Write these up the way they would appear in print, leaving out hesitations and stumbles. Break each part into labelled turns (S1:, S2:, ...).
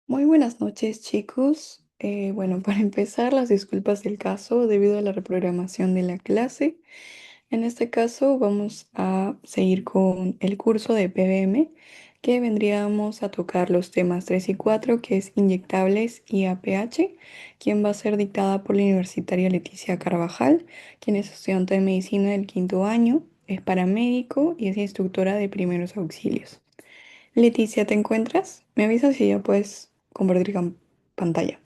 S1: Muy buenas noches, chicos. Bueno, para empezar, las disculpas del caso debido a la reprogramación de la clase. En este caso, vamos a seguir con el curso de PBM, que vendríamos a tocar los temas 3 y 4, que es inyectables y APH, quien va a ser dictada por la universitaria Leticia Carvajal, quien es estudiante de medicina del quinto año, es paramédico y es instructora de primeros auxilios. Leticia, ¿te encuentras? Me avisas si ya puedes compartir pantalla.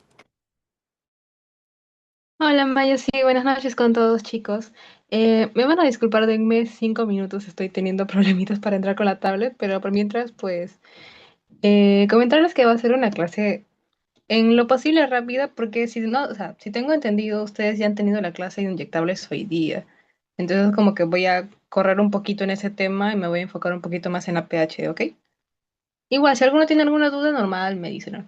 S2: Hola Maya, sí, buenas noches con todos chicos. Me van a disculpar, denme 5 minutos, estoy teniendo problemitas para entrar con la tablet, pero por mientras, pues, comentarles que va a ser una clase en lo posible rápida, porque si no, o sea, si tengo entendido, ustedes ya han tenido la clase de inyectables hoy día. Entonces, como que voy a correr un poquito en ese tema y me voy a enfocar un poquito más en la pH, ¿ok? Igual, si alguno tiene alguna duda, normal, me dicen, ¿no?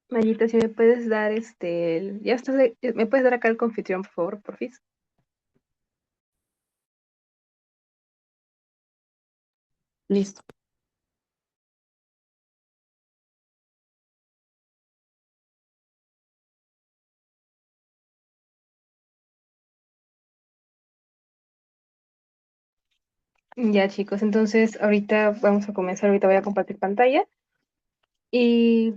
S2: Mayita, si me puedes dar ya estás, me puedes dar acá el confitrión, por favor, porfis.
S1: Listo.
S2: Ya chicos, entonces ahorita vamos a comenzar, ahorita voy a compartir pantalla y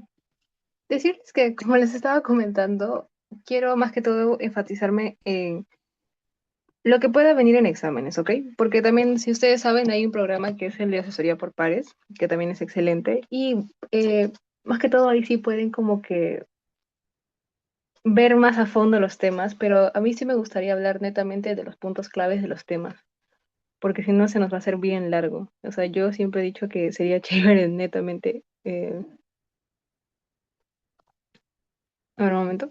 S2: decirles que como les estaba comentando, quiero más que todo enfatizarme en lo que pueda venir en exámenes, ¿ok? Porque también, si ustedes saben, hay un programa que es el de asesoría por pares, que también es excelente y más que todo ahí sí pueden como que ver más a fondo los temas, pero a mí sí me gustaría hablar netamente de los puntos claves de los temas, porque si no se nos va a hacer bien largo. O sea, yo siempre he dicho que sería chévere netamente. A ver, un momento.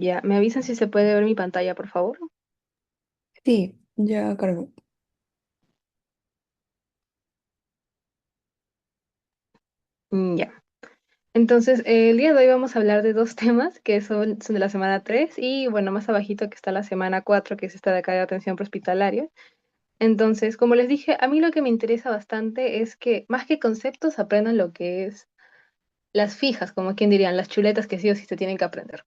S2: Ya, ¿me avisan si se puede ver mi pantalla, por favor?
S1: Sí, ya cargo.
S2: Ya. Entonces, el día de hoy vamos a hablar de dos temas que son de la semana 3 y, bueno, más abajito que está la semana 4 que es esta de acá de atención prehospitalaria. Entonces, como les dije, a mí lo que me interesa bastante es que más que conceptos aprendan lo que es las fijas, como quien dirían, las chuletas que sí o sí se tienen que aprender.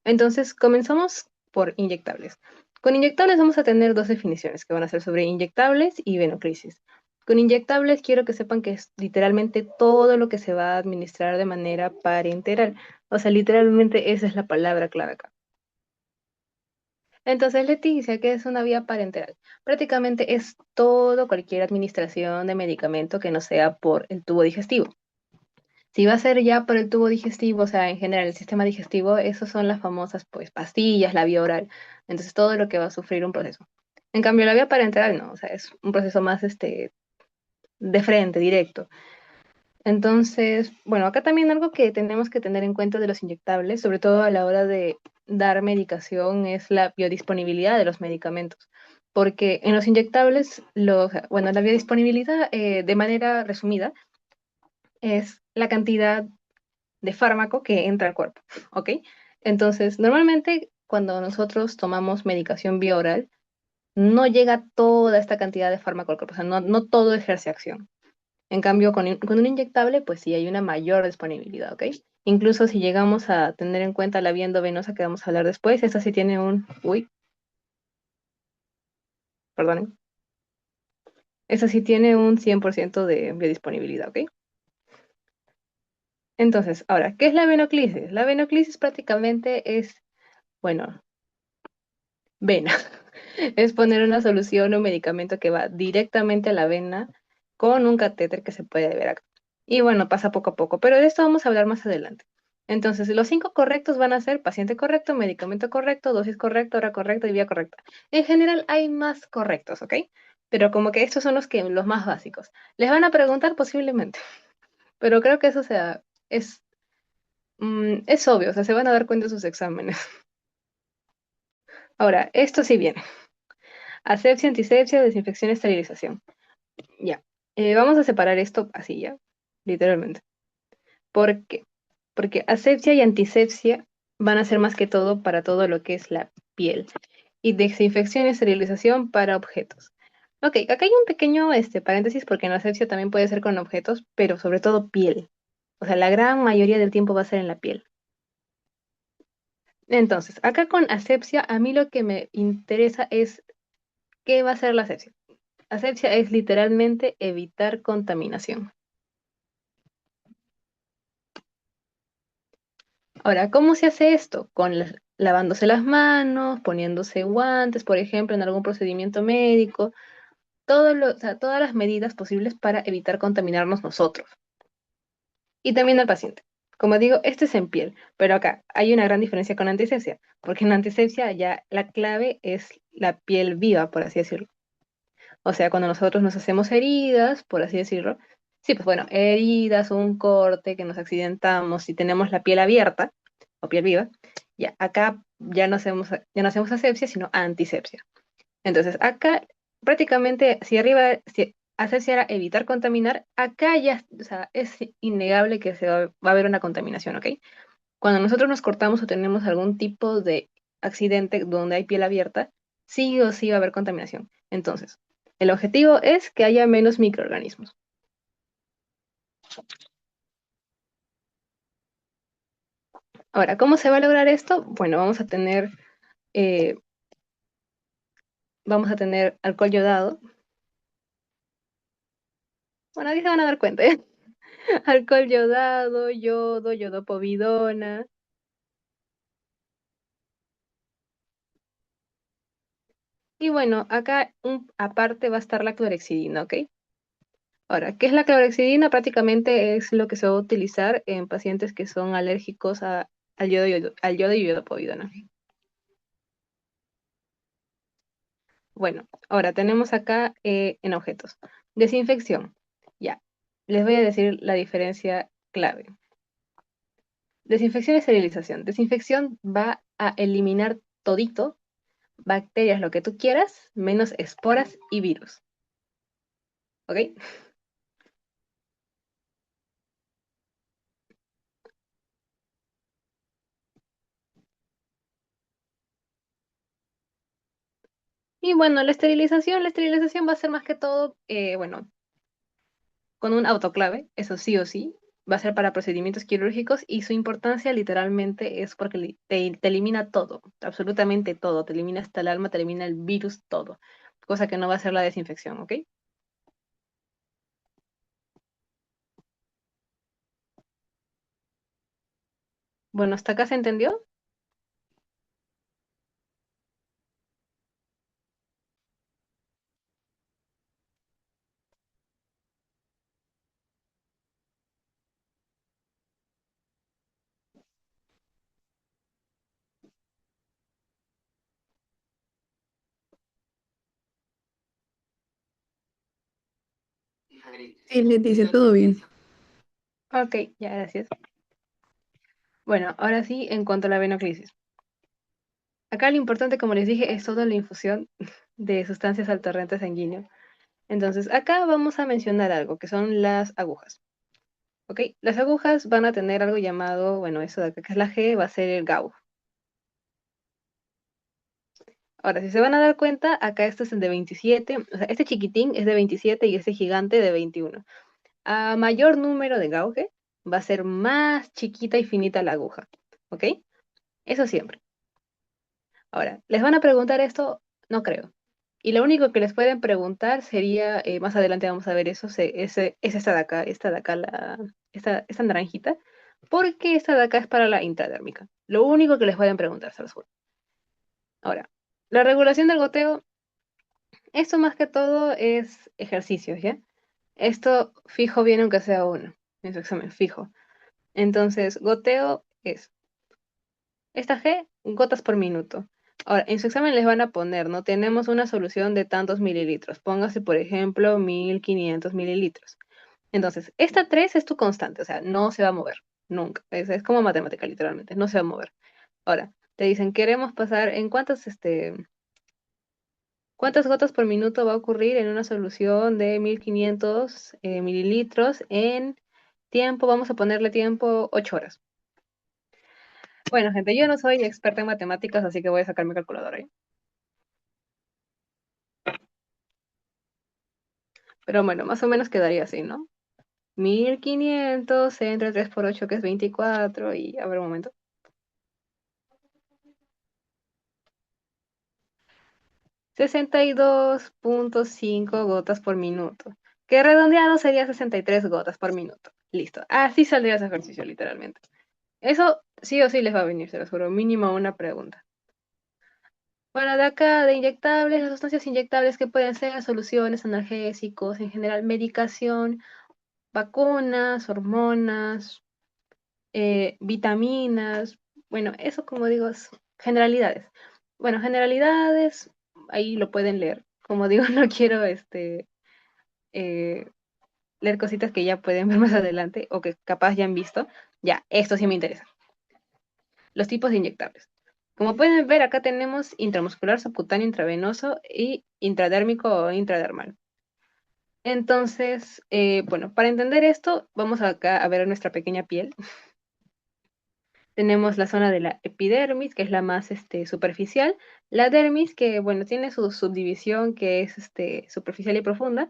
S2: Entonces, comenzamos por inyectables. Con inyectables vamos a tener dos definiciones que van a ser sobre inyectables y venoclisis. Con inyectables quiero que sepan que es literalmente todo lo que se va a administrar de manera parenteral. O sea, literalmente esa es la palabra clave acá. Entonces, Leticia, ¿qué es una vía parenteral? Prácticamente es todo, cualquier administración de medicamento que no sea por el tubo digestivo. Si va a ser ya por el tubo digestivo, o sea, en general el sistema digestivo, esos son las famosas pues pastillas, la vía oral. Entonces todo lo que va a sufrir un proceso. En cambio, la vía parenteral no, o sea, es un proceso más de frente, directo. Entonces, bueno, acá también algo que tenemos que tener en cuenta de los inyectables, sobre todo a la hora de dar medicación es la biodisponibilidad de los medicamentos. Porque en los inyectables, bueno, la biodisponibilidad, de manera resumida, es la cantidad de fármaco que entra al cuerpo, ¿ok? Entonces, normalmente cuando nosotros tomamos medicación vía oral, no llega toda esta cantidad de fármaco al cuerpo, o sea, no todo ejerce acción. En cambio, con un inyectable, pues sí hay una mayor disponibilidad, ¿ok? Incluso si llegamos a tener en cuenta la vía endovenosa que vamos a hablar después, esta sí tiene perdonen, esta sí tiene un 100% de biodisponibilidad, ¿ok? Entonces, ahora, ¿qué es la venoclisis? La venoclisis prácticamente es, bueno, vena. Es poner una solución o medicamento que va directamente a la vena con un catéter que se puede ver acá. Y bueno, pasa poco a poco, pero de esto vamos a hablar más adelante. Entonces, los cinco correctos van a ser paciente correcto, medicamento correcto, dosis correcta, hora correcta y vía correcta. En general hay más correctos, ¿ok? Pero como que estos son los más básicos. Les van a preguntar posiblemente, pero creo que eso sea, es obvio, o sea, se van a dar cuenta en sus exámenes. Ahora, esto sí viene. Asepsia, antisepsia, desinfección, esterilización. Ya. Vamos a separar esto así ya, literalmente. ¿Por qué? Porque asepsia y antisepsia van a ser más que todo para todo lo que es la piel. Y desinfección y esterilización para objetos. Ok, acá hay un pequeño paréntesis porque en la asepsia también puede ser con objetos, pero sobre todo piel. O sea, la gran mayoría del tiempo va a ser en la piel. Entonces, acá con asepsia, a mí lo que me interesa es qué va a ser la asepsia. Asepsia es literalmente evitar contaminación. Ahora, ¿cómo se hace esto? Lavándose las manos, poniéndose guantes, por ejemplo, en algún procedimiento médico, o sea, todas las medidas posibles para evitar contaminarnos nosotros y también al paciente. Como digo, este es en piel, pero acá hay una gran diferencia con antisepsia, porque en antisepsia ya la clave es la piel viva, por así decirlo. O sea, cuando nosotros nos hacemos heridas, por así decirlo, sí, pues bueno, heridas, un corte, que nos accidentamos, si tenemos la piel abierta o piel viva, ya acá ya no hacemos asepsia, sino antisepsia. Entonces, acá prácticamente, si asepsia era evitar contaminar, acá ya, o sea, es innegable que va a haber una contaminación, ¿ok? Cuando nosotros nos cortamos o tenemos algún tipo de accidente donde hay piel abierta, sí o sí va a haber contaminación. Entonces, el objetivo es que haya menos microorganismos. Ahora, ¿cómo se va a lograr esto? Bueno, eh, vamos a tener alcohol yodado. Bueno, ahí se van a dar cuenta, ¿eh? Alcohol yodado, yodo, yodopovidona. Y bueno, acá aparte va a estar la clorexidina, ¿ok? Ahora, ¿qué es la clorexidina? Prácticamente es lo que se va a utilizar en pacientes que son alérgicos al yodo y yodopovidona. Bueno, ahora tenemos acá en objetos. Desinfección. Ya, les voy a decir la diferencia clave. Desinfección y esterilización. Desinfección va a eliminar todito, bacterias, lo que tú quieras, menos esporas y virus. ¿Ok? Y bueno, la esterilización va a ser más que todo, bueno, con un autoclave, eso sí o sí, va a ser para procedimientos quirúrgicos y su importancia literalmente es porque te elimina todo, absolutamente todo, te elimina hasta el alma, te elimina el virus, todo, cosa que no va a ser la desinfección, ¿ok? Bueno, ¿hasta acá se entendió?
S1: Sí, les dice todo bien.
S2: Ok, ya, gracias. Bueno, ahora sí, en cuanto a la venoclisis. Acá lo importante, como les dije, es toda la infusión de sustancias al torrente sanguíneo. Entonces, acá vamos a mencionar algo, que son las agujas. ¿Ok? Las agujas van a tener algo llamado, bueno, eso de acá que es la G, va a ser el gauge. Ahora, si se van a dar cuenta, acá este es el de 27, o sea, este chiquitín es de 27 y este gigante de 21. A mayor número de gauge, va a ser más chiquita y finita la aguja. ¿Ok? Eso siempre. Ahora, ¿les van a preguntar esto? No creo. Y lo único que les pueden preguntar sería, más adelante vamos a ver eso, es esta de acá, esta naranjita, porque esta de acá es para la intradérmica. Lo único que les pueden preguntar, se los juro. Ahora, la regulación del goteo, esto más que todo es ejercicios, ¿ya? Esto fijo bien aunque sea uno en su examen, fijo. Entonces, goteo es esta G, gotas por minuto. Ahora, en su examen les van a poner, ¿no? Tenemos una solución de tantos mililitros. Póngase, por ejemplo, 1500 mililitros. Entonces, esta 3 es tu constante, o sea, no se va a mover, nunca. Es como matemática, literalmente, no se va a mover. Ahora, te dicen, queremos pasar en cuántas gotas por minuto va a ocurrir en una solución de 1500 mililitros en tiempo, vamos a ponerle tiempo 8 horas. Bueno, gente, yo no soy experta en matemáticas, así que voy a sacar mi calculadora ahí. Pero bueno, más o menos quedaría así, ¿no? 1500 entre 3 por 8 que es 24 y a ver un momento. 62,5 gotas por minuto. Que redondeado sería 63 gotas por minuto. Listo. Así saldría ese ejercicio, literalmente. Eso sí o sí les va a venir, se los juro. Mínimo una pregunta. Bueno, de acá, de inyectables, las sustancias inyectables que pueden ser soluciones, analgésicos, en general medicación, vacunas, hormonas, vitaminas, bueno, eso como digo es generalidades. Bueno, generalidades, ahí lo pueden leer. Como digo, no quiero eh, leer cositas que ya pueden ver más adelante o que capaz ya han visto. Ya, esto sí me interesa. Los tipos de inyectables. Como pueden ver, acá tenemos intramuscular, subcutáneo, intravenoso y intradérmico o intradermal. Entonces, bueno, para entender esto, vamos acá a ver nuestra pequeña piel. Tenemos la zona de la epidermis, que es la más superficial, la dermis, que bueno, tiene su subdivisión que es superficial y profunda,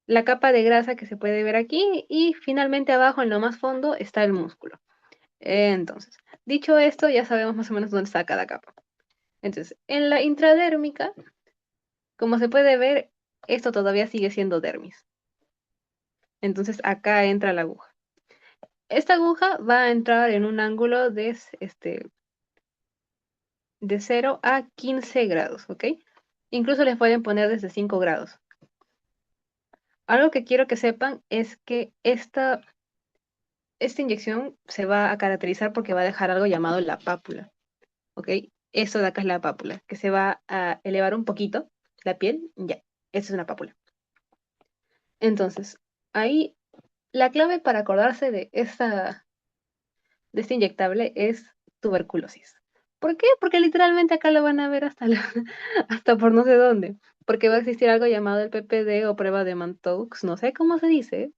S2: la capa de grasa que se puede ver aquí y finalmente abajo en lo más fondo está el músculo. Entonces, dicho esto, ya sabemos más o menos dónde está cada capa. Entonces, en la intradérmica, como se puede ver, esto todavía sigue siendo dermis. Entonces, acá entra la aguja. Esta aguja va a entrar en un ángulo de 0 a 15 grados, ¿ok? Incluso les pueden poner desde 5 grados. Algo que quiero que sepan es que esta inyección se va a caracterizar porque va a dejar algo llamado la pápula, ¿ok? Eso de acá es la pápula, que se va a elevar un poquito la piel, ya, esa es una pápula. Entonces, ahí la clave para acordarse de este inyectable es tuberculosis. ¿Por qué? Porque literalmente acá lo van a ver hasta por no sé dónde. Porque va a existir algo llamado el PPD o prueba de Mantoux, no sé cómo se dice,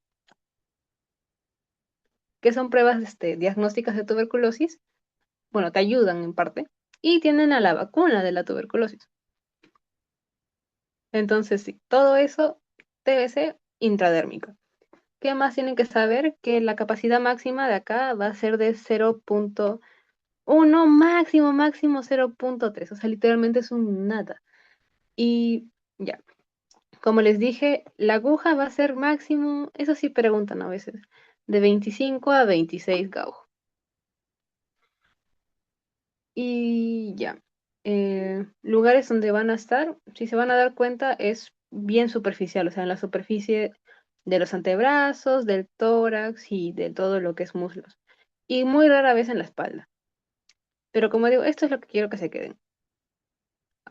S2: que son pruebas diagnósticas de tuberculosis. Bueno, te ayudan en parte. Y tienen a la vacuna de la tuberculosis. Entonces, sí, todo eso debe ser intradérmico. ¿Qué más tienen que saber? Que la capacidad máxima de acá va a ser de 0,1 máximo, máximo 0,3. O sea, literalmente es un nada. Y ya, como les dije, la aguja va a ser máximo, eso sí preguntan a veces, de 25 a 26 gauge. Y ya, lugares donde van a estar, si se van a dar cuenta, es bien superficial, o sea, en la superficie de los antebrazos, del tórax y de todo lo que es muslos. Y muy rara vez en la espalda. Pero como digo, esto es lo que quiero que se queden.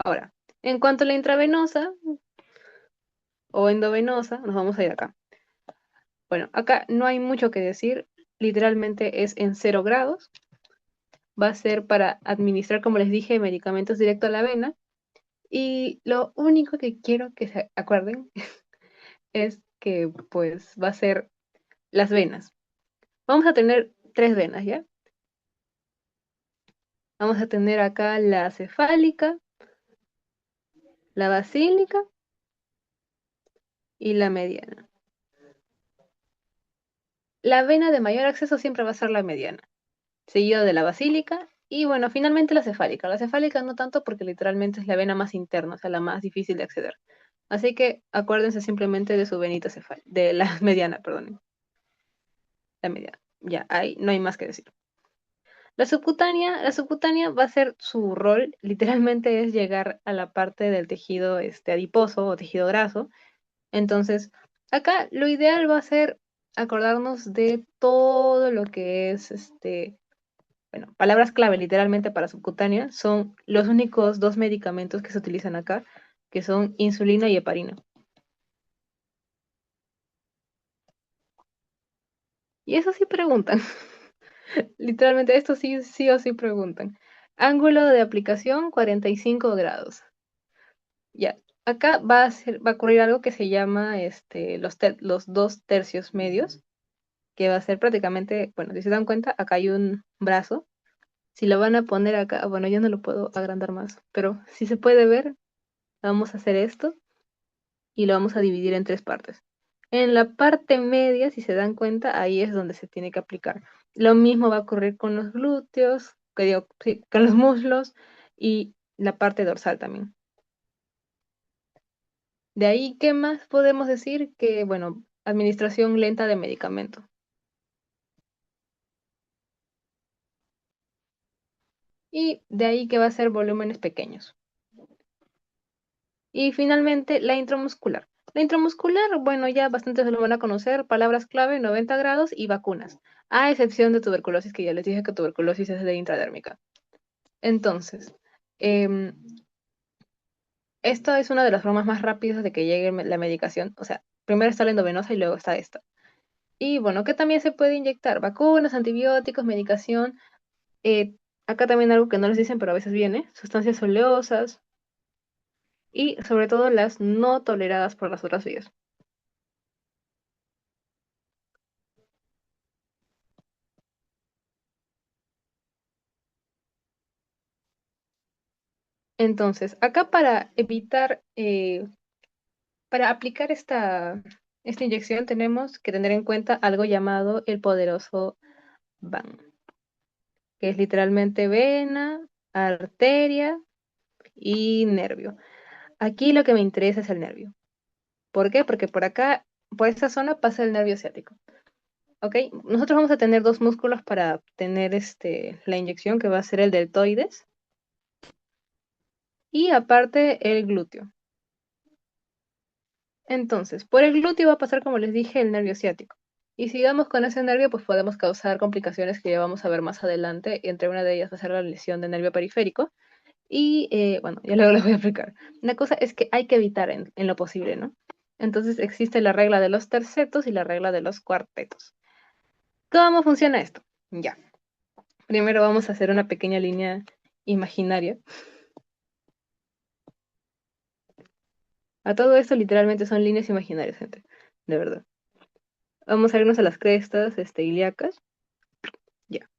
S2: Ahora, en cuanto a la intravenosa o endovenosa, nos vamos a ir acá. Bueno, acá no hay mucho que decir, literalmente es en 0 grados. va a ser para administrar, como les dije, medicamentos directo a la vena. Y lo único que quiero que se acuerden es que pues va a ser las venas. Vamos a tener tres venas, ¿ya? Vamos a tener acá la cefálica, la basílica y la mediana. La vena de mayor acceso siempre va a ser la mediana, seguido de la basílica y bueno, finalmente la cefálica. La cefálica no tanto porque literalmente es la vena más interna, o sea, la más difícil de acceder. Así que acuérdense simplemente de su venita cefálica, de la mediana, perdón, la mediana. Ya, ahí no hay más que decir. La subcutánea va a ser su rol, literalmente es llegar a la parte del tejido adiposo o tejido graso. Entonces, acá lo ideal va a ser acordarnos de todo lo que es bueno, palabras clave literalmente para subcutánea son los únicos dos medicamentos que se utilizan acá, que son insulina y heparina. Y eso sí preguntan, literalmente esto sí, sí o sí preguntan. Ángulo de aplicación 45 grados. Ya, acá va a ocurrir algo que se llama los dos tercios medios, que va a ser prácticamente, bueno, si se dan cuenta, acá hay un brazo. Si lo van a poner acá, bueno, yo no lo puedo agrandar más, pero si se puede ver, vamos a hacer esto y lo vamos a dividir en tres partes. En la parte media, si se dan cuenta, ahí es donde se tiene que aplicar. Lo mismo va a ocurrir con los glúteos, que digo, sí, con los muslos y la parte dorsal también. De ahí, ¿qué más podemos decir? Que, bueno, administración lenta de medicamento. Y de ahí que va a ser volúmenes pequeños. Y finalmente, la intramuscular. La intramuscular, bueno, ya bastante se lo van a conocer, palabras clave, 90 grados y vacunas, a excepción de tuberculosis, que ya les dije que tuberculosis es de intradérmica. Entonces, em, esto es una de las formas más rápidas de que llegue la medicación. O sea, primero está la endovenosa y luego está esta. Y bueno, ¿qué también se puede inyectar? Vacunas, antibióticos, medicación. eh, Acá también algo que no les dicen, pero a veces viene, sustancias oleosas y sobre todo las no toleradas por las otras vías. Entonces, acá para evitar, para aplicar esta inyección tenemos que tener en cuenta algo llamado el poderoso VAN, que es literalmente vena, arteria y nervio. Aquí lo que me interesa es el nervio. ¿Por qué? Porque por acá, por esta zona pasa el nervio ciático. ¿Ok? Nosotros vamos a tener dos músculos para tener la inyección, que va a ser el deltoides y aparte el glúteo. Entonces, por el glúteo va a pasar, como les dije, el nervio ciático. Y si vamos con ese nervio, pues podemos causar complicaciones que ya vamos a ver más adelante. Y entre una de ellas va a ser la lesión del nervio periférico. Y bueno, ya luego les voy a explicar. Una cosa es que hay que evitar en lo posible, ¿no? Entonces existe la regla de los tercetos y la regla de los cuartetos. ¿Cómo funciona esto? Ya. Primero vamos a hacer una pequeña línea imaginaria. A todo esto literalmente son líneas imaginarias, gente. De verdad. Vamos a irnos a las crestas ilíacas. Ya.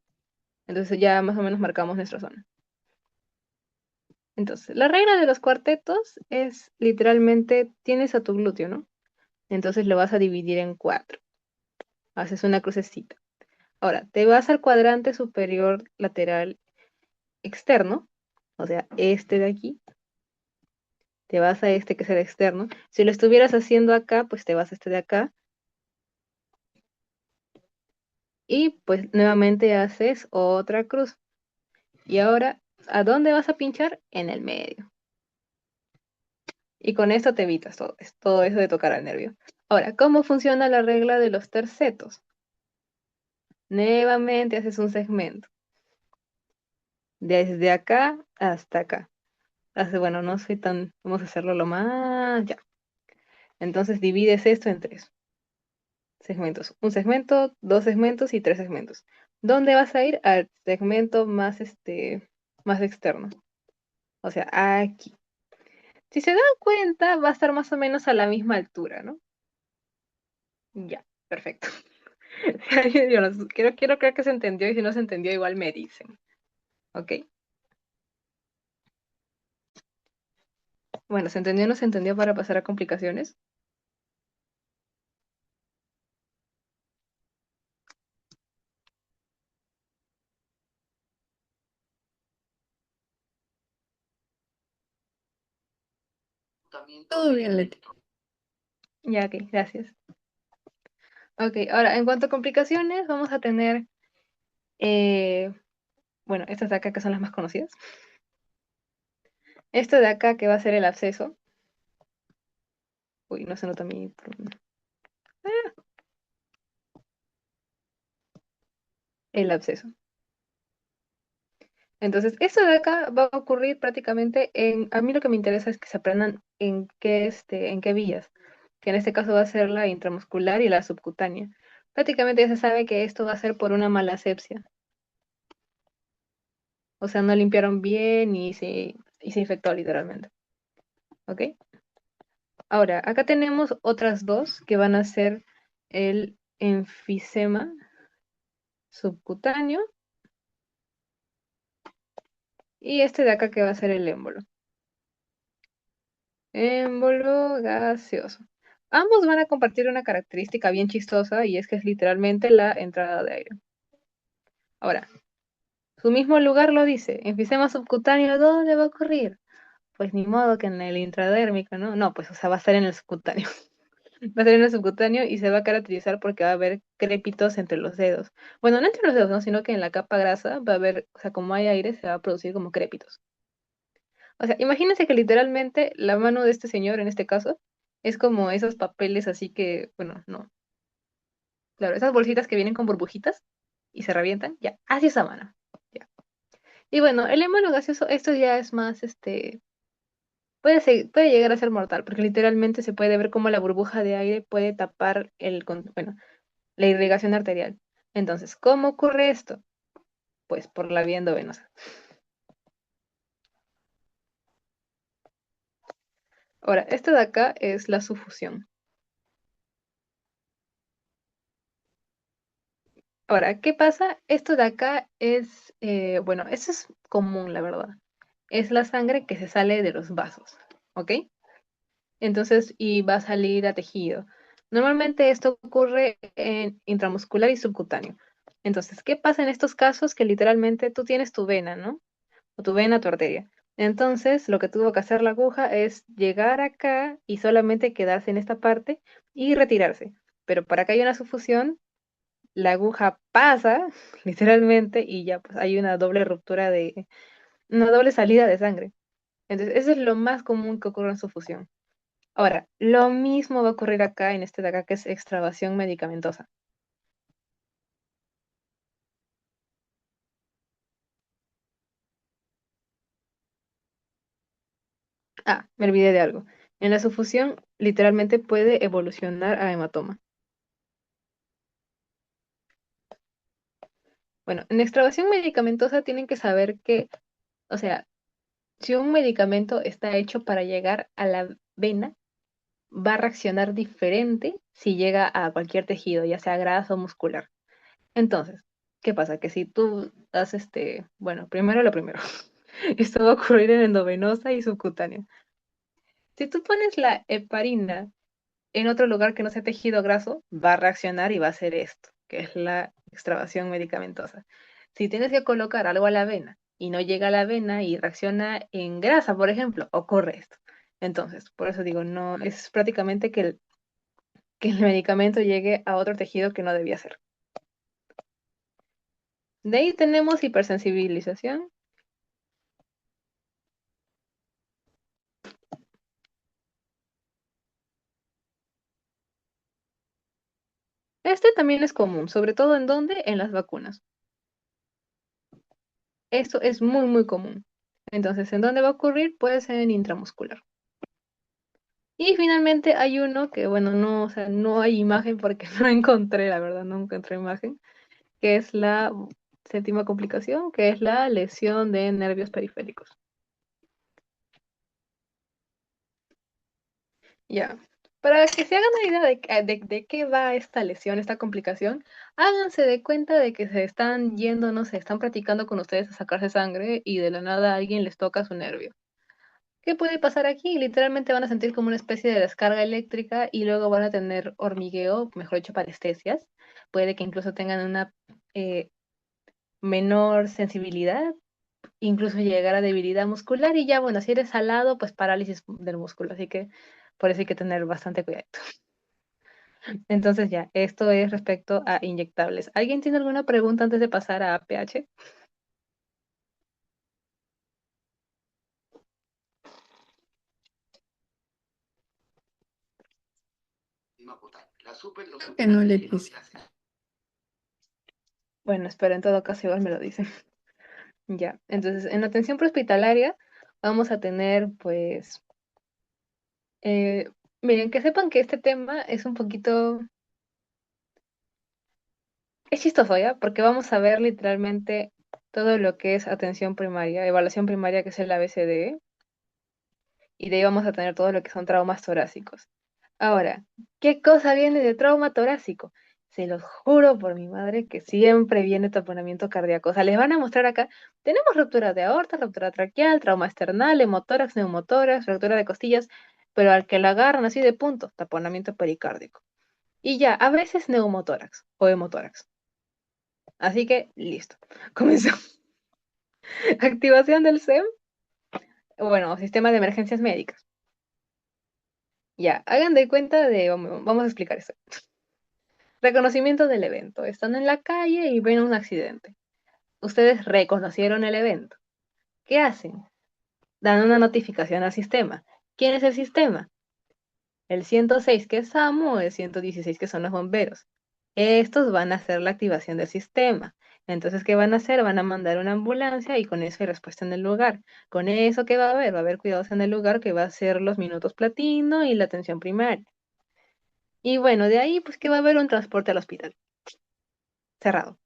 S2: Entonces ya más o menos marcamos nuestra zona. Entonces, la regla de los cuartetos es literalmente tienes a tu glúteo, ¿no? Entonces lo vas a dividir en cuatro. Haces una crucecita. Ahora, te vas al cuadrante superior lateral externo, o sea, este de aquí. Te vas a este que es el externo. Si lo estuvieras haciendo acá, pues te vas a este de acá. Y pues nuevamente haces otra cruz. Y ahora, ¿a dónde vas a pinchar? En el medio. Y con esto te evitas todo eso de tocar al nervio. Ahora, ¿cómo funciona la regla de los tercetos? Nuevamente haces un segmento. Desde acá hasta acá. Bueno, no soy tan... Vamos a hacerlo lo más... Ya. Entonces divides esto en tres segmentos. Un segmento, dos segmentos y tres segmentos. ¿Dónde vas a ir? Al segmento más, más externo. O sea, aquí. Si se dan cuenta, va a estar más o menos a la misma altura, ¿no? Ya, perfecto. Yo quiero creer que se entendió y si no se entendió, igual me dicen. ¿Ok? Bueno, ¿se entendió o no se entendió para pasar a complicaciones?
S1: Todo bien, Leti.
S2: Ya, ok, gracias. Ok, ahora, en cuanto a complicaciones, vamos a tener, eh, bueno, estas de acá que son las más conocidas. Esto de acá que va a ser el absceso. Uy, no se nota mi... El absceso. Entonces, esto de acá va a ocurrir prácticamente en... A mí lo que me interesa es que se aprendan en qué vías, que en este caso va a ser la intramuscular y la subcutánea. Prácticamente ya se sabe que esto va a ser por una mala asepsia. O sea, no limpiaron bien y se infectó literalmente. ¿Ok? Ahora, acá tenemos otras dos que van a ser el enfisema subcutáneo y este de acá que va a ser el émbolo. Émbolo gaseoso. Ambos van a compartir una característica bien chistosa y es que es literalmente la entrada de aire. Ahora, su mismo lugar lo dice. Enfisema subcutáneo, ¿dónde va a ocurrir? Pues ni modo que en el intradérmico, ¿no? No, pues o sea, va a estar en el subcutáneo. Va a ser en el subcutáneo y se va a caracterizar porque va a haber crépitos entre los dedos. Bueno, no entre los dedos, ¿no? Sino que en la capa grasa va a haber, o sea, como hay aire, se va a producir como crépitos. O sea, imagínense que literalmente la mano de este señor, en este caso, es como esos papeles así que, bueno, no. Claro, esas bolsitas que vienen con burbujitas y se revientan, ya, así esa mano. Ya. Y bueno, el émbolo gaseoso, esto ya es más, puede llegar a ser mortal, porque literalmente se puede ver cómo la burbuja de aire puede tapar bueno, la irrigación arterial. Entonces, ¿cómo ocurre esto? Pues por la vía endovenosa. Ahora, esto de acá es la sufusión. Ahora, ¿qué pasa? Esto de acá es, bueno, eso es común, la verdad. Es la sangre que se sale de los vasos, ¿ok? Entonces, y va a salir a tejido. Normalmente esto ocurre en intramuscular y subcutáneo. Entonces, ¿qué pasa en estos casos? Que literalmente tú tienes tu vena, ¿no? O tu vena, tu arteria. Entonces, lo que tuvo que hacer la aguja es llegar acá y solamente quedarse en esta parte y retirarse. Pero para que haya una sufusión, la aguja pasa literalmente y ya pues hay una doble ruptura una doble salida de sangre. Entonces, eso es lo más común que ocurre en sufusión. Ahora, lo mismo va a ocurrir acá en este de acá que es extravasación medicamentosa. Ah, me olvidé de algo. En la sufusión literalmente puede evolucionar a hematoma. Bueno, en extravasación medicamentosa tienen que saber que, o sea, si un medicamento está hecho para llegar a la vena, va a reaccionar diferente si llega a cualquier tejido, ya sea grasa o muscular. Entonces, ¿qué pasa? Que si tú das bueno, primero lo primero, esto va a ocurrir en endovenosa y subcutánea. Si tú pones la heparina en otro lugar que no sea tejido graso, va a reaccionar y va a hacer esto, que es la extravasación medicamentosa. Si tienes que colocar algo a la vena y no llega a la vena y reacciona en grasa, por ejemplo, ocurre esto. Entonces, por eso digo, no, es prácticamente que el medicamento llegue a otro tejido que no debía ser. De ahí tenemos hipersensibilización. Este también es común, sobre todo en dónde, en las vacunas. Esto es muy, muy común. Entonces, ¿en dónde va a ocurrir? Puede ser en intramuscular. Y finalmente hay uno que, bueno, no, o sea, no hay imagen porque no encontré, la verdad, no encontré imagen. que es la séptima complicación, que es la lesión de nervios periféricos. Ya. Para que se hagan una idea de qué va esta lesión, esta complicación, háganse de cuenta de que se están yendo, no sé, están practicando con ustedes a sacarse sangre y de la nada alguien les toca su nervio. ¿Qué puede pasar aquí? Literalmente van a sentir como una especie de descarga eléctrica y luego van a tener hormigueo, mejor dicho, parestesias. Puede que incluso tengan una eh, menor sensibilidad, incluso llegar a debilidad muscular y ya, bueno, si eres salado, pues parálisis del músculo. Así que por eso hay que tener bastante cuidado. Entonces ya, esto es respecto a inyectables. ¿Alguien tiene alguna pregunta antes de pasar a pH?
S1: Creo que no, Leticia.
S2: Bueno, espero en todo caso igual me lo dicen. Ya, entonces en atención prehospitalaria vamos a tener pues, eh, miren, que sepan que este tema es un poquito, es chistoso ya, porque vamos a ver literalmente todo lo que es atención primaria, evaluación primaria que es el ABCDE, y de ahí vamos a tener todo lo que son traumas torácicos. Ahora, ¿qué cosa viene de trauma torácico? Se los juro por mi madre que siempre viene taponamiento cardíaco. O sea, les van a mostrar acá, tenemos ruptura de aorta, ruptura traqueal, trauma esternal, hemotórax, neumotórax, ruptura de costillas, pero al que la agarran así de punto, taponamiento pericárdico. Y ya, a veces neumotórax o hemotórax. Así que, listo. Comenzamos. Activación del SEM, bueno, sistema de emergencias médicas. Ya, hagan de cuenta de, vamos a explicar esto. Reconocimiento del evento. Están en la calle y ven un accidente. Ustedes reconocieron el evento. ¿Qué hacen? Dan una notificación al sistema. ¿Quién es el sistema? El 106 que es SAMU o el 116 que son los bomberos. Estos van a hacer la activación del sistema. Entonces, ¿qué van a hacer? Van a mandar una ambulancia y con eso hay respuesta en el lugar. Con eso, ¿qué va a haber? Va a haber cuidados en el lugar que va a ser los minutos platino y la atención primaria. Y bueno, de ahí, pues que va a haber un transporte al hospital. Cerrado.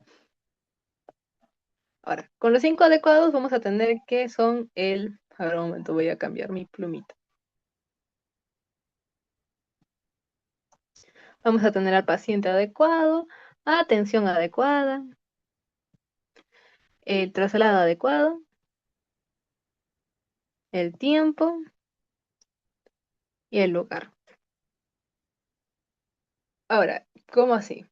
S2: Ahora, con los cinco adecuados vamos a tener que son el... A ver, un momento, voy a cambiar mi plumita. Vamos a tener al paciente adecuado, atención adecuada, el traslado adecuado, el tiempo y el lugar. Ahora, ¿cómo así?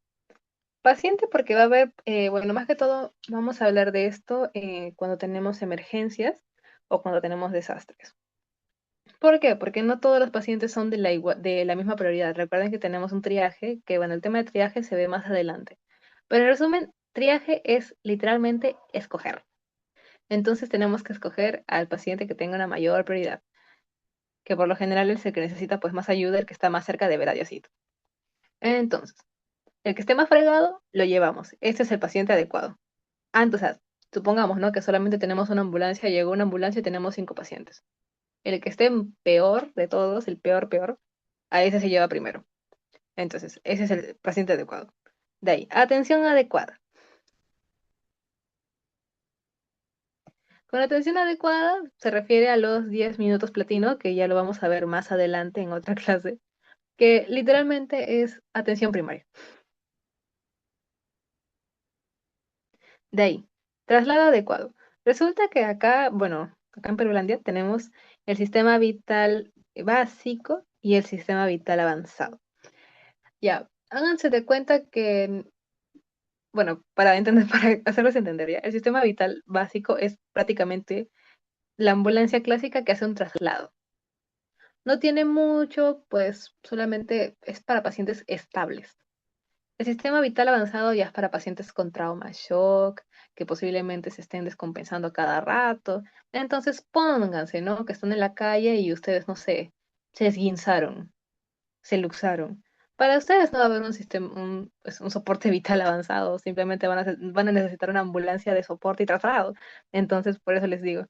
S2: Paciente porque va a haber, bueno, más que todo vamos a hablar de esto cuando tenemos emergencias o cuando tenemos desastres. ¿Por qué? Porque no todos los pacientes son de la misma prioridad. Recuerden que tenemos un triaje, que bueno, el tema de triaje se ve más adelante. Pero en resumen, triaje es literalmente escoger. Entonces tenemos que escoger al paciente que tenga una mayor prioridad, que por lo general es el que necesita pues más ayuda, el que está más cerca de ver a Diosito. Entonces, el que esté más fregado, lo llevamos. Este es el paciente adecuado. Ah, entonces, supongamos, ¿no? Que solamente tenemos una ambulancia, llegó una ambulancia y tenemos 5 pacientes. El que esté peor de todos, el peor, a ese se lleva primero. Entonces, ese es el paciente adecuado. De ahí, atención adecuada. Con atención adecuada se refiere a los 10 minutos platino, que ya lo vamos a ver más adelante en otra clase, que literalmente es atención primaria. De ahí, traslado adecuado. Resulta que acá, bueno, acá en Perulandia tenemos el sistema vital básico y el sistema vital avanzado. Ya, háganse de cuenta que, bueno, para entender, para hacerles entender ya, el sistema vital básico es prácticamente la ambulancia clásica que hace un traslado. No tiene mucho, pues solamente es para pacientes estables. El sistema vital avanzado ya es para pacientes con trauma shock, que posiblemente se estén descompensando cada rato. Entonces pónganse, ¿no? Que están en la calle y ustedes, no sé, se esguinzaron, se luxaron. Para ustedes no va a haber un sistema, pues, un soporte vital avanzado, simplemente van a necesitar una ambulancia de soporte y traslado. Entonces, por eso les digo.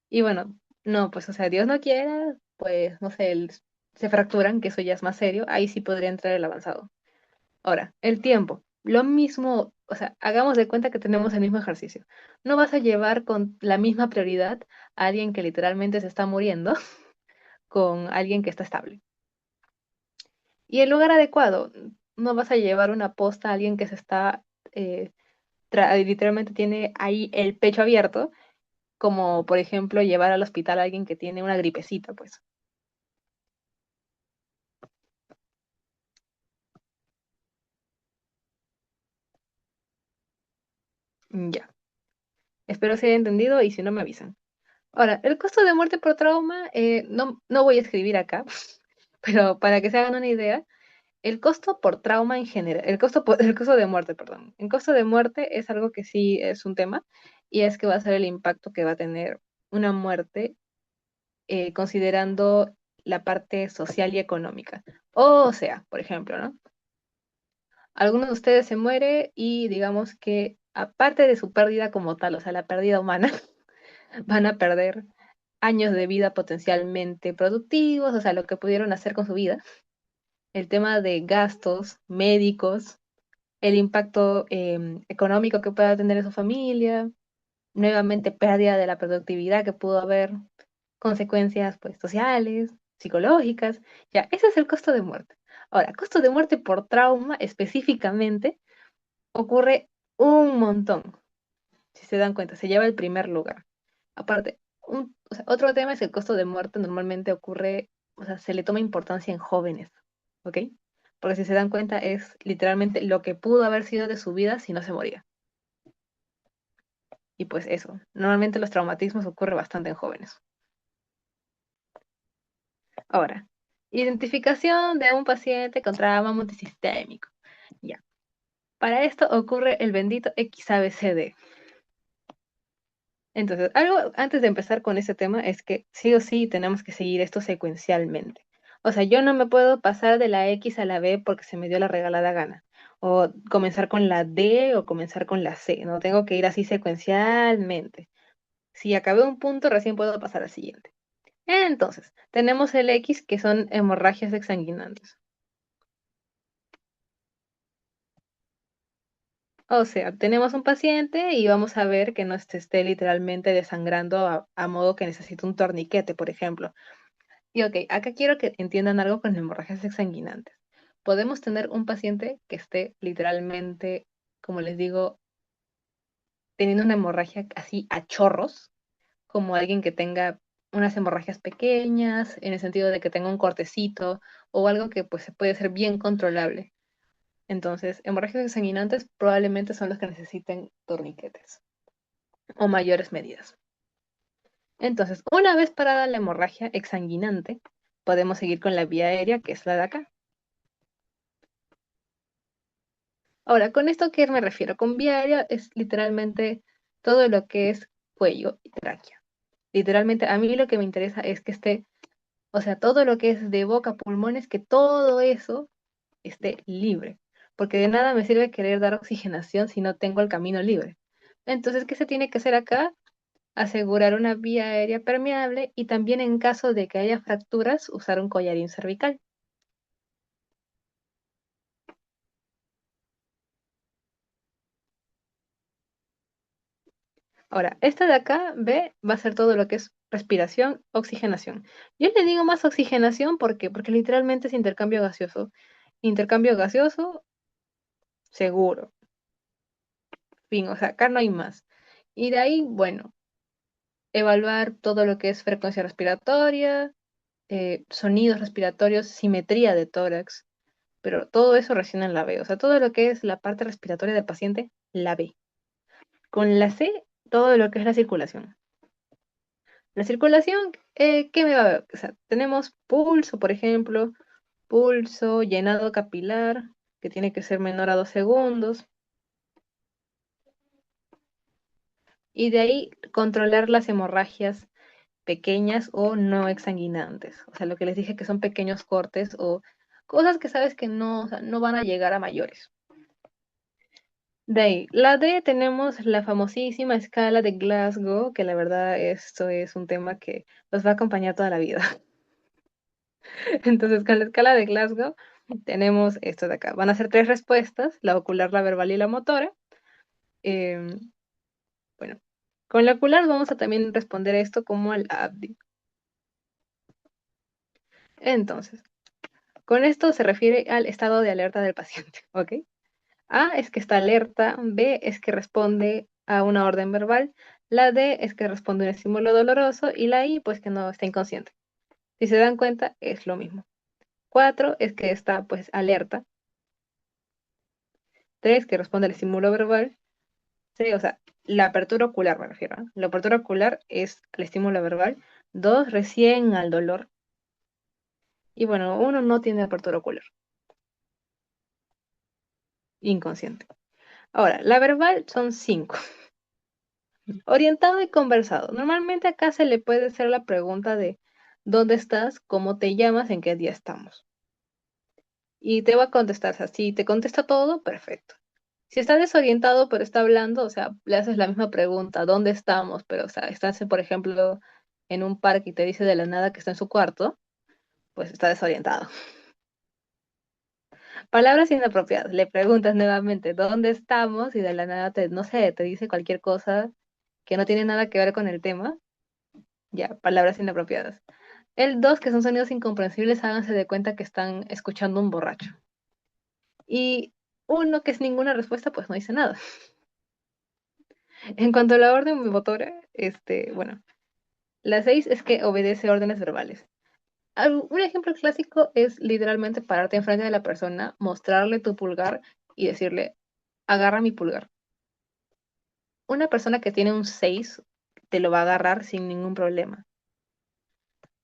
S2: Y bueno, no, pues, o sea, Dios no quiera, pues, no sé, se fracturan, que eso ya es más serio, ahí sí podría entrar el avanzado. Ahora, el tiempo. lo mismo, o sea, hagamos de cuenta que tenemos el mismo ejercicio. No vas a llevar con la misma prioridad a alguien que literalmente se está muriendo con alguien que está estable. Y el lugar adecuado, no vas a llevar una posta a alguien que se está, eh, literalmente tiene ahí el pecho abierto, como por ejemplo llevar al hospital a alguien que tiene una gripecita, pues. Ya, espero se haya entendido y si no me avisan. Ahora, el costo de muerte por trauma, no voy a escribir acá, pero para que se hagan una idea, el costo por trauma en general, el costo de muerte, perdón. El costo de muerte es algo que sí es un tema y es que va a ser el impacto que va a tener una muerte considerando la parte social y económica. O sea, por ejemplo, ¿no? Alguno de ustedes se muere y digamos que aparte de su pérdida como tal, o sea, la pérdida humana, van a perder años de vida potencialmente productivos, o sea, lo que pudieron hacer con su vida. El tema de gastos médicos, el impacto económico que pueda tener en su familia, nuevamente pérdida de la productividad que pudo haber, consecuencias pues sociales, psicológicas, ya, ese es el costo de muerte. Ahora, costo de muerte por trauma específicamente ocurre un montón, si se dan cuenta, se lleva el primer lugar. Aparte, o sea, otro tema es el costo de muerte normalmente ocurre, o sea, se le toma importancia en jóvenes, ¿ok? Porque si se dan cuenta es literalmente lo que pudo haber sido de su vida si no se moría. Y pues eso, normalmente los traumatismos ocurren bastante en jóvenes. Ahora, identificación de un paciente con trauma multisistémico. Ya. Para esto ocurre el bendito XABCD. Entonces, algo antes de empezar con ese tema es que sí o sí tenemos que seguir esto secuencialmente. O sea, yo no me puedo pasar de la X a la B porque se me dio la regalada gana. O comenzar con la D o comenzar con la C. No tengo que ir así secuencialmente. Si acabé un punto, recién puedo pasar al siguiente. Entonces, tenemos el X que son hemorragias exsanguinantes. O sea, tenemos un paciente y vamos a ver que no esté literalmente desangrando a modo que necesita un torniquete, por ejemplo. Y ok, acá quiero que entiendan algo con hemorragias exsanguinantes. Podemos tener un paciente que esté literalmente, como les digo, teniendo una hemorragia así a chorros, como alguien que tenga unas hemorragias pequeñas, en el sentido de que tenga un cortecito o algo que pues puede ser bien controlable. Entonces, hemorragias exsanguinantes probablemente son los que necesiten torniquetes o mayores medidas. Entonces, una vez parada la hemorragia exsanguinante, podemos seguir con la vía aérea, que es la de acá. Ahora, ¿con esto qué me refiero? Con vía aérea es literalmente todo lo que es cuello y tráquea. Literalmente, a mí lo que me interesa es que esté, o sea, todo lo que es de boca, pulmones, que todo eso esté libre. Porque de nada me sirve querer dar oxigenación si no tengo el camino libre. Entonces, ¿qué se tiene que hacer acá? Asegurar una vía aérea permeable y también en caso de que haya fracturas, usar un collarín cervical. Ahora, esta de acá, B, va a ser todo lo que es respiración, oxigenación. Yo le digo más oxigenación porque literalmente es intercambio gaseoso. Intercambio gaseoso, seguro. Fin, o sea, acá no hay más. Y de ahí, bueno, evaluar todo lo que es frecuencia respiratoria, sonidos respiratorios, simetría de tórax, pero todo eso recién en la B. O sea, todo lo que es la parte respiratoria del paciente, la B. Con la C, todo lo que es la circulación. La circulación, ¿qué me va a ver? O sea, tenemos pulso, por ejemplo, pulso, llenado capilar, que tiene que ser menor a 2 segundos, y de ahí controlar las hemorragias pequeñas o no exsanguinantes. O sea, lo que les dije que son pequeños cortes o cosas que sabes que no, o sea, no van a llegar a mayores. De ahí, la D tenemos la famosísima escala de Glasgow, que la verdad esto es un tema que nos va a acompañar toda la vida. Entonces, con la escala de Glasgow, tenemos esto de acá. Van a ser tres respuestas, la ocular, la verbal y la motora. Em, bueno, con la ocular vamos a también responder esto como al ABDI. Entonces, con esto se refiere al estado de alerta del paciente, ¿ok? A es que está alerta, B es que responde a una orden verbal, la D es que responde a un estímulo doloroso y la I pues que no está inconsciente. Si se dan cuenta, es lo mismo. 4 es que está pues alerta. 3 que responde al estímulo verbal. Sí, o sea, la apertura ocular me refiero, ¿eh? La apertura ocular es el estímulo verbal. 2 recién al dolor. Y bueno, uno no tiene apertura ocular, inconsciente. Ahora, la verbal son 5. Orientado y conversado. Normalmente acá se le puede hacer la pregunta de ¿dónde estás? ¿Cómo te llamas? ¿En qué día estamos? Y te va a contestar, o sea, si te contesta todo, perfecto. Si está desorientado pero está hablando, o sea, le haces la misma pregunta, ¿dónde estamos? Pero, o sea, estás, por ejemplo, en un parque y te dice de la nada que está en su cuarto, pues está desorientado. Palabras inapropiadas. Le preguntas nuevamente, ¿dónde estamos? Y de la nada te, no sé, te dice cualquier cosa que no tiene nada que ver con el tema. Ya, palabras inapropiadas. El 2 que son sonidos incomprensibles, háganse de cuenta que están escuchando un borracho. Y uno que es ninguna respuesta, pues no dice nada. En cuanto a la orden motora, bueno, la 6 es que obedece órdenes verbales. Un ejemplo clásico es literalmente pararte enfrente de la persona, mostrarle tu pulgar y decirle, agarra mi pulgar. Una persona que tiene un 6 te lo va a agarrar sin ningún problema.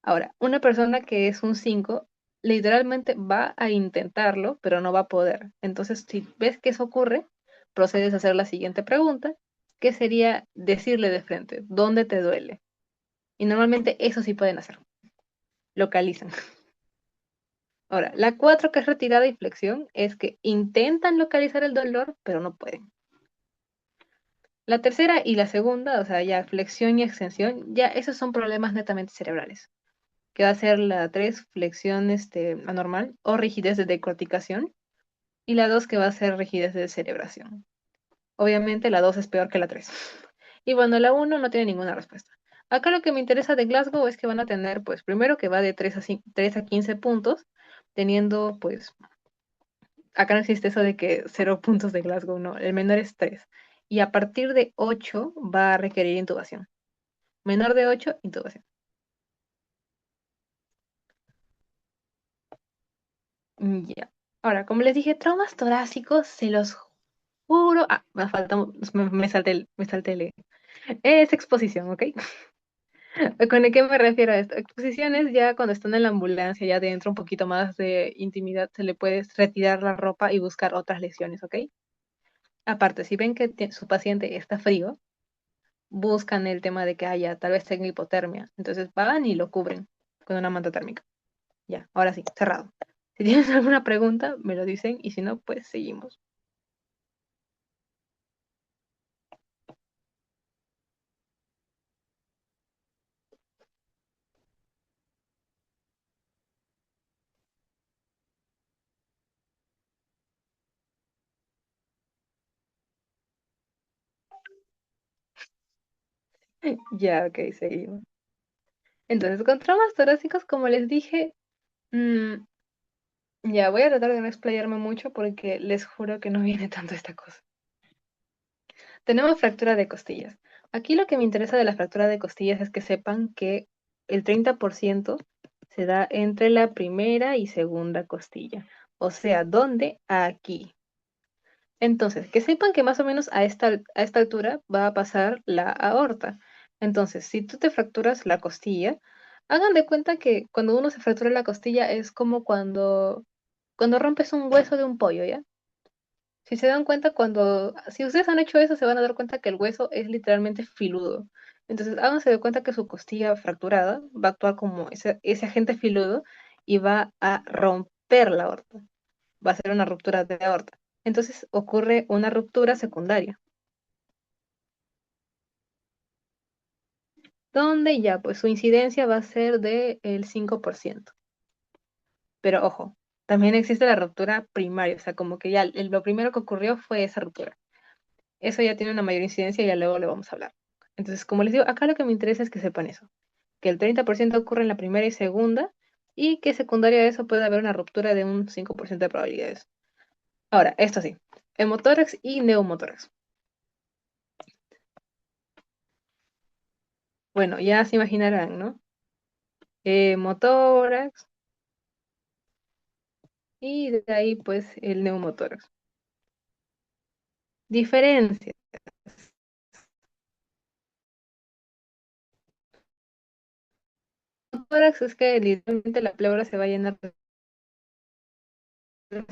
S2: Ahora, una persona que es un 5 literalmente va a intentarlo, pero no va a poder. Entonces, si ves que eso ocurre, procedes a hacer la siguiente pregunta, que sería decirle de frente, ¿dónde te duele? Y normalmente eso sí pueden hacer, localizan. Ahora, la 4 que es retirada y flexión, es que intentan localizar el dolor, pero no pueden. La tercera y la segunda, o sea, ya flexión y extensión, ya esos son problemas netamente cerebrales, que va a ser la 3 flexión anormal o rigidez de decorticación, y la 2 que va a ser rigidez de cerebración. Obviamente la 2 es peor que la 3. Y bueno, la uno no tiene ninguna respuesta. Acá lo que me interesa de Glasgow es que van a tener, pues, primero que va de 3 a 15 puntos, teniendo, pues, acá no existe eso de que 0 puntos de Glasgow, no, el menor es 3. Y a partir de 8 va a requerir intubación. Menor de 8, intubación. Ya. Ahora, como les dije, traumas torácicos, se los juro. Ah, me falta, me salté el. Es exposición, ¿ok? ¿Con qué me refiero a esto? Exposiciones ya cuando están en la ambulancia, ya dentro un poquito más de intimidad, se le puede retirar la ropa y buscar otras lesiones, ¿ok? Aparte, si ven que su paciente está frío, buscan el tema de que haya tal vez tenga hipotermia. Entonces van y lo cubren con una manta térmica. Ya, ahora sí, cerrado. Si tienes alguna pregunta, me lo dicen y si no, pues seguimos. Ya, ok, seguimos. Entonces, con traumas torácicos, como les dije, mm, ya voy a tratar de no explayarme mucho porque les juro que no viene tanto esta cosa. Tenemos fractura de costillas. Aquí lo que me interesa de la fractura de costillas es que sepan que el 30% se da entre la primera y segunda costilla. O sea, ¿dónde? Aquí. Entonces, que sepan que más o menos a esta altura va a pasar la aorta. Entonces, si tú te fracturas la costilla, hagan de cuenta que cuando uno se fractura la costilla es como cuando rompes un hueso de un pollo, ¿ya? Si se dan cuenta, si ustedes han hecho eso, se van a dar cuenta que el hueso es literalmente filudo. Entonces, háganse de cuenta que su costilla fracturada va a actuar como ese agente filudo y va a romper la aorta. Va a ser una ruptura de aorta. Entonces, ocurre una ruptura secundaria, donde ya, pues su incidencia va a ser del 5%. Pero ojo. También existe la ruptura primaria, o sea, como que ya lo primero que ocurrió fue esa ruptura. Eso ya tiene una mayor incidencia y ya luego le vamos a hablar. Entonces, como les digo, acá lo que me interesa es que sepan eso, que el 30% ocurre en la primera y segunda, y que secundaria a eso puede haber una ruptura de un 5% de probabilidades. Ahora, esto sí, hemotórax y neumotórax. Bueno, ya se imaginarán, ¿no? Hemotórax y de ahí pues el neumotórax. Diferencia. Hemotórax es que literalmente la pleura se va a llenar de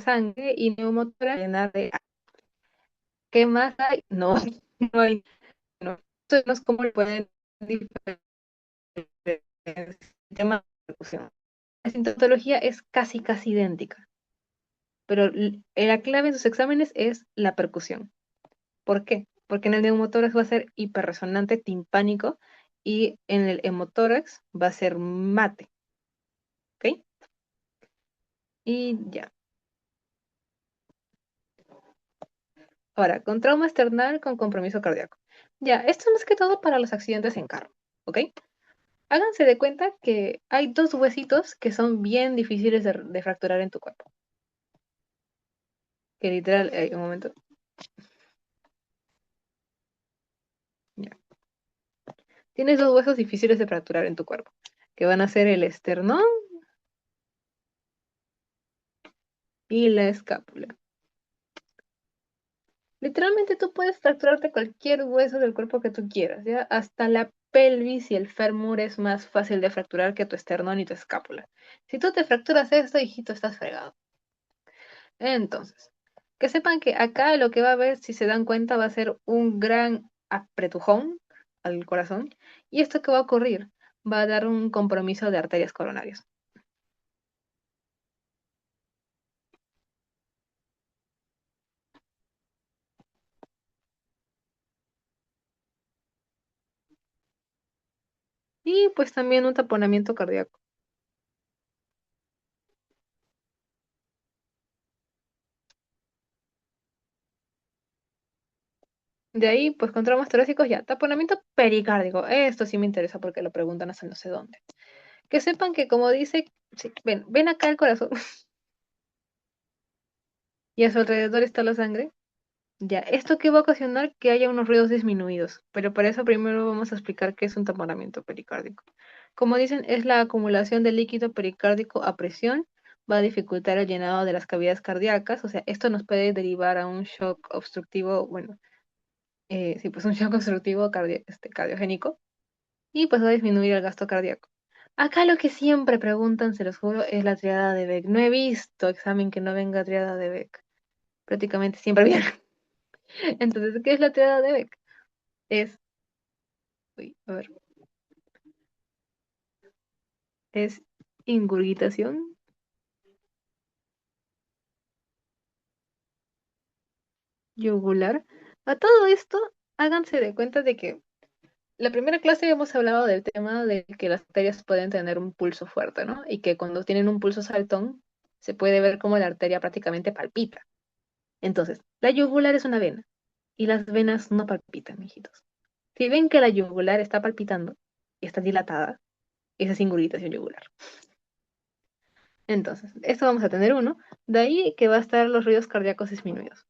S2: sangre y neumotórax se va a llenar de... ¿Qué más hay? No, no hay. No. Esto no es como lo pueden diferenciar el tema de percusión. La sintomatología es casi, casi idéntica, pero la clave en sus exámenes es la percusión. ¿Por qué? Porque en el neumotórax va a ser hiperresonante timpánico y en el hemotórax va a ser mate, ¿ok? Y ya. Ahora, con trauma external con compromiso cardíaco. Ya, esto no es que todo para los accidentes en carro, ¿ok? Háganse de cuenta que hay dos huesitos que son bien difíciles de fracturar en tu cuerpo. Que literal, un momento. Ya. Tienes dos huesos difíciles de fracturar en tu cuerpo, que van a ser el esternón y la escápula. Literalmente tú puedes fracturarte cualquier hueso del cuerpo que tú quieras, ¿ya? Hasta la pelvis y el fémur es más fácil de fracturar que tu esternón y tu escápula. Si tú te fracturas esto, hijito, estás fregado. Entonces, que sepan que acá lo que va a haber, si se dan cuenta, va a ser un gran apretujón al corazón. ¿Y esto qué va a ocurrir? Va a dar un compromiso de arterias coronarias. Y pues también un taponamiento cardíaco. De ahí, pues con traumas torácicos ya, taponamiento pericárdico. Esto sí me interesa porque lo preguntan hasta no sé dónde. Que sepan que como dice, sí, ven acá el corazón y a su alrededor está la sangre. Ya, esto que va a ocasionar que haya unos ruidos disminuidos, pero para eso primero vamos a explicar qué es un taponamiento pericárdico. Como dicen, es la acumulación de líquido pericárdico a presión, va a dificultar el llenado de las cavidades cardíacas, o sea, esto nos puede derivar a un shock obstructivo, bueno, sí, pues un shock obstructivo cardiogénico, y pues va a disminuir el gasto cardíaco. Acá lo que siempre preguntan, se los juro, es la triada de Beck. No he visto examen que no venga triada de Beck. Prácticamente siempre viene. Entonces, ¿qué es la triada de Beck? Es, uy, a ver, es ingurgitación, yugular. A todo esto, háganse de cuenta de que la primera clase hemos hablado del tema de que las arterias pueden tener un pulso fuerte, ¿no? Y que cuando tienen un pulso saltón, se puede ver como la arteria prácticamente palpita. Entonces, la yugular es una vena y las venas no palpitan, mijitos. Si ven que la yugular está palpitando y está dilatada, esa es ingurgitación yugular. Entonces, esto vamos a tener uno, de ahí que va a estar los ruidos cardíacos disminuidos.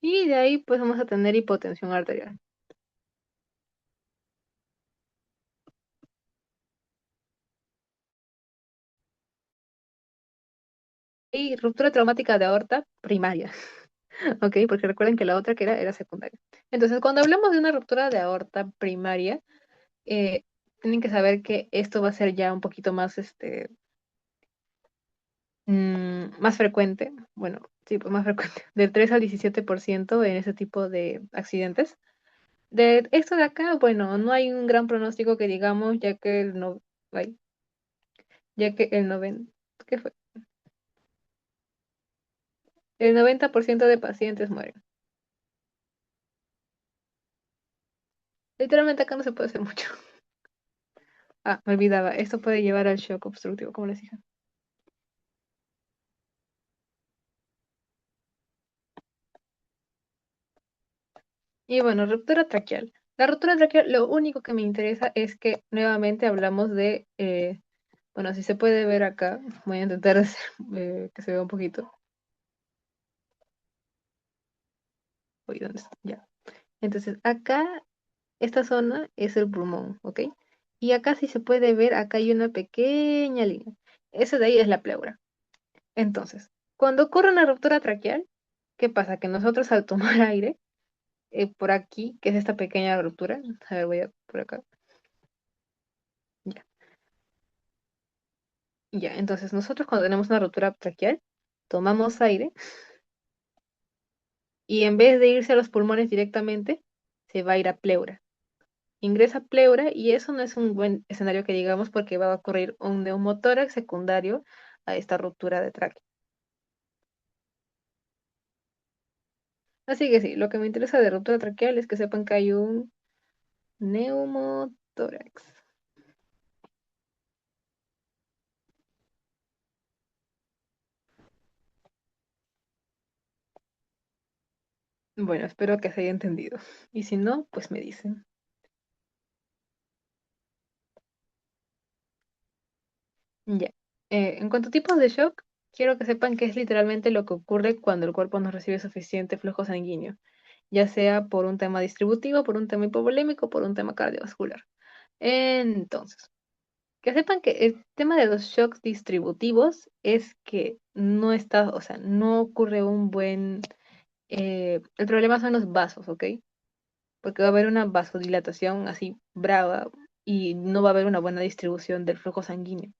S2: Y de ahí pues vamos a tener hipotensión arterial. Y ruptura traumática de aorta primaria, ¿ok? Porque recuerden que la otra que era secundaria. Entonces, cuando hablamos de una ruptura de aorta primaria, eh, tienen que saber que esto va a ser ya un poquito más, más frecuente, bueno, sí, pues más frecuente, del 3 al 17% en ese tipo de accidentes. De esto de acá, bueno, no hay un gran pronóstico que digamos, ya que ay, ya que ¿qué fue? El 90% de pacientes mueren. Literalmente acá no se puede hacer mucho. Ah, me olvidaba, esto puede llevar al shock obstructivo, como les dije. Y bueno, ruptura traqueal. La ruptura traqueal, lo único que me interesa es que nuevamente hablamos de, bueno, si se puede ver acá, voy a intentar hacer, que se vea un poquito. Uy, ¿dónde está? Ya. Entonces, acá, esta zona es el pulmón, ¿ok? Y acá si se puede ver, acá hay una pequeña línea. Esa de ahí es la pleura. Entonces, cuando ocurre una ruptura traqueal, ¿qué pasa? Que nosotros al tomar aire, por aquí, que es esta pequeña ruptura, a ver, voy a por acá, ya, ya. Entonces, nosotros cuando tenemos una ruptura traqueal, tomamos aire y en vez de irse a los pulmones directamente, se va a ir a pleura. Ingresa pleura y eso no es un buen escenario que digamos porque va a ocurrir un neumotórax secundario a esta ruptura de tráquea. Así que sí, lo que me interesa de ruptura traqueal es que sepan que hay un neumotórax. Bueno, espero que se haya entendido. Y si no, pues me dicen. Ya. En cuanto a tipos de shock, quiero que sepan que es literalmente lo que ocurre cuando el cuerpo no recibe suficiente flujo sanguíneo, ya sea por un tema distributivo, por un tema hipovolémico, por un tema cardiovascular. Entonces, que sepan que el tema de los shocks distributivos es que no está, o sea, no ocurre un buen... el problema son los vasos, ¿ok? Porque va a haber una vasodilatación así brava y no va a haber una buena distribución del flujo sanguíneo.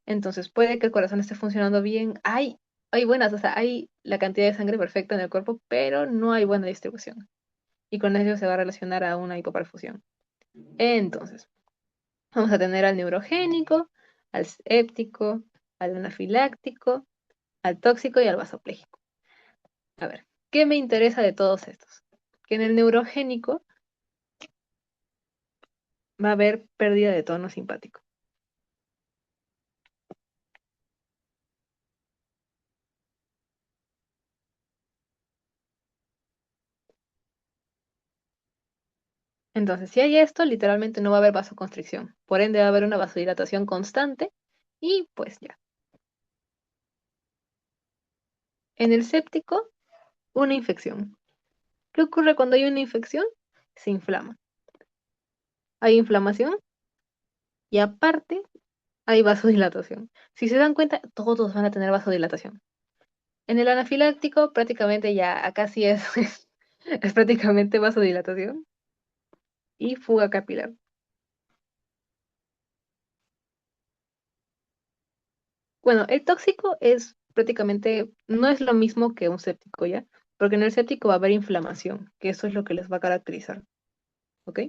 S2: Entonces puede que el corazón esté funcionando bien, hay buenas, o sea, hay la cantidad de sangre perfecta en el cuerpo, pero no hay buena distribución. Y con eso se va a relacionar a una hipoperfusión. Entonces, vamos a tener al neurogénico, al séptico, al anafiláctico, al tóxico y al vasopléjico. A ver, ¿qué me interesa de todos estos? Que en el neurogénico va a haber pérdida de tono simpático. Entonces, si hay esto, literalmente no va a haber vasoconstricción. Por ende, va a haber una vasodilatación constante y pues ya. En el séptico, una infección. ¿Qué ocurre cuando hay una infección? Se inflama. Hay inflamación y aparte hay vasodilatación. Si se dan cuenta, todos van a tener vasodilatación. En el anafiláctico, prácticamente ya, acá sí es, es prácticamente vasodilatación y fuga capilar. Bueno, el tóxico es prácticamente, no es lo mismo que un séptico, ¿ya? Porque en el séptico va a haber inflamación, que eso es lo que les va a caracterizar, ¿ok?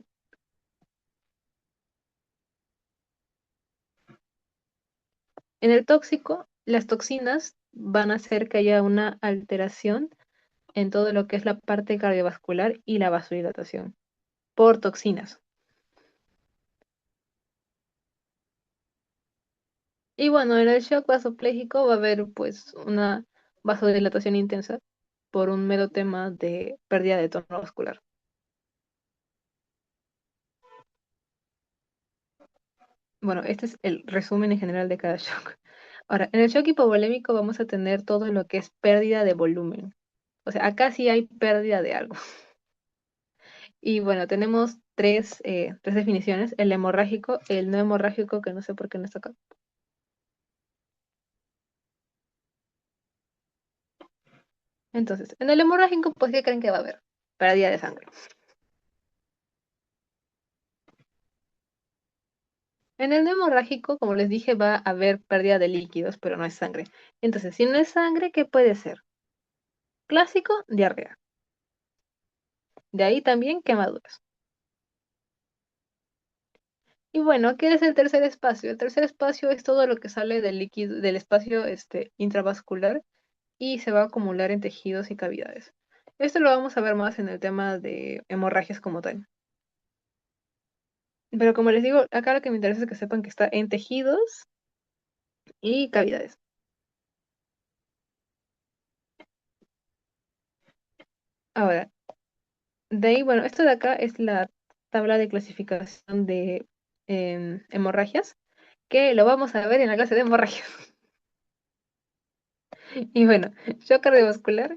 S2: En el tóxico, las toxinas van a hacer que haya una alteración en todo lo que es la parte cardiovascular y la vasodilatación por toxinas. Y bueno, en el shock vasopléjico va a haber pues una vasodilatación intensa por un mero tema de pérdida de tono vascular. Bueno, este es el resumen en general de cada shock. Ahora, en el shock hipovolémico vamos a tener todo lo que es pérdida de volumen. O sea, acá sí hay pérdida de algo. Y bueno, tenemos tres definiciones, el hemorrágico, el no hemorrágico, que no sé por qué no está acá. Entonces, en el hemorrágico, pues, ¿qué creen que va a haber? Pérdida de sangre. En el no hemorrágico, como les dije, va a haber pérdida de líquidos, pero no es sangre. Entonces, si no es sangre, ¿qué puede ser? Clásico, diarrea. De ahí también quemaduras. Y bueno, ¿qué es el tercer espacio? El tercer espacio es todo lo que sale del líquido, del espacio intravascular y se va a acumular en tejidos y cavidades. Esto lo vamos a ver más en el tema de hemorragias como tal. Pero como les digo, acá lo que me interesa es que sepan que está en tejidos y cavidades. Ahora, de ahí, bueno, esto de acá es la tabla de clasificación de hemorragias, que lo vamos a ver en la clase de hemorragias. Y bueno, shock cardiovascular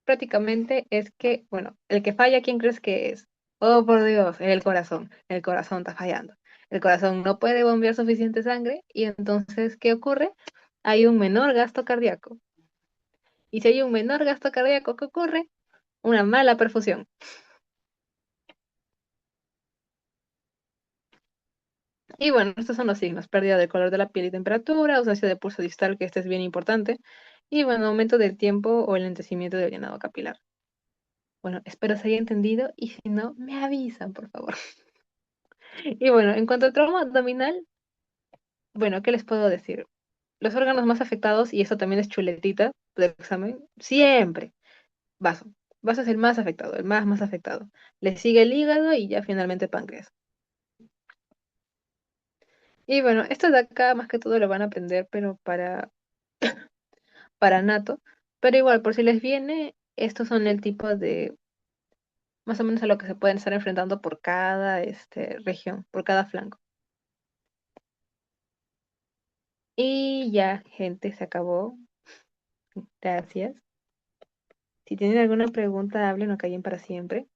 S2: prácticamente es que, bueno, el que falla, ¿quién crees que es? Oh, por Dios, el corazón. El corazón está fallando. El corazón no puede bombear suficiente sangre y entonces, ¿qué ocurre? Hay un menor gasto cardíaco. Y si hay un menor gasto cardíaco, ¿qué ocurre? Una mala perfusión. Y bueno, estos son los signos: pérdida del color de la piel y temperatura, ausencia de pulso distal, que este es bien importante, y bueno, aumento del tiempo o el lentecimiento del llenado capilar. Bueno, espero se haya entendido y si no, me avisan, por favor. Y bueno, en cuanto al trauma abdominal, bueno, ¿qué les puedo decir? Los órganos más afectados, y eso también es chuletita del examen, siempre, vaso. Vaso es el más afectado, el más afectado. Le sigue el hígado y ya finalmente páncreas. Y bueno, esto de acá más que todo lo van a aprender, pero para nato. Pero igual, por si les viene, estos son el tipo de, más o menos a lo que se pueden estar enfrentando por cada región, por cada flanco. Y ya, gente, se acabó. Gracias. Si tienen alguna pregunta, hablen o callen para siempre.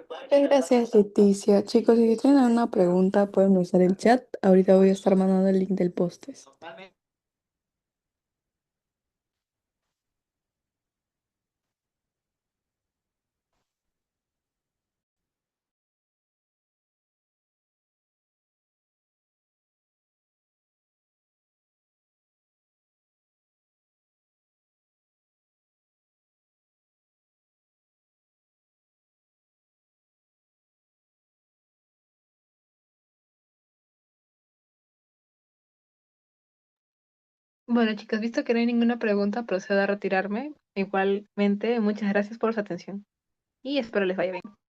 S1: Muchas gracias, Leticia. Chicos, si tienen alguna pregunta, pueden usar el chat. Ahorita voy a estar mandando el link del post.
S2: Bueno, chicas, visto que no hay ninguna pregunta, procedo a retirarme. Igualmente, muchas gracias por su atención y espero les vaya bien.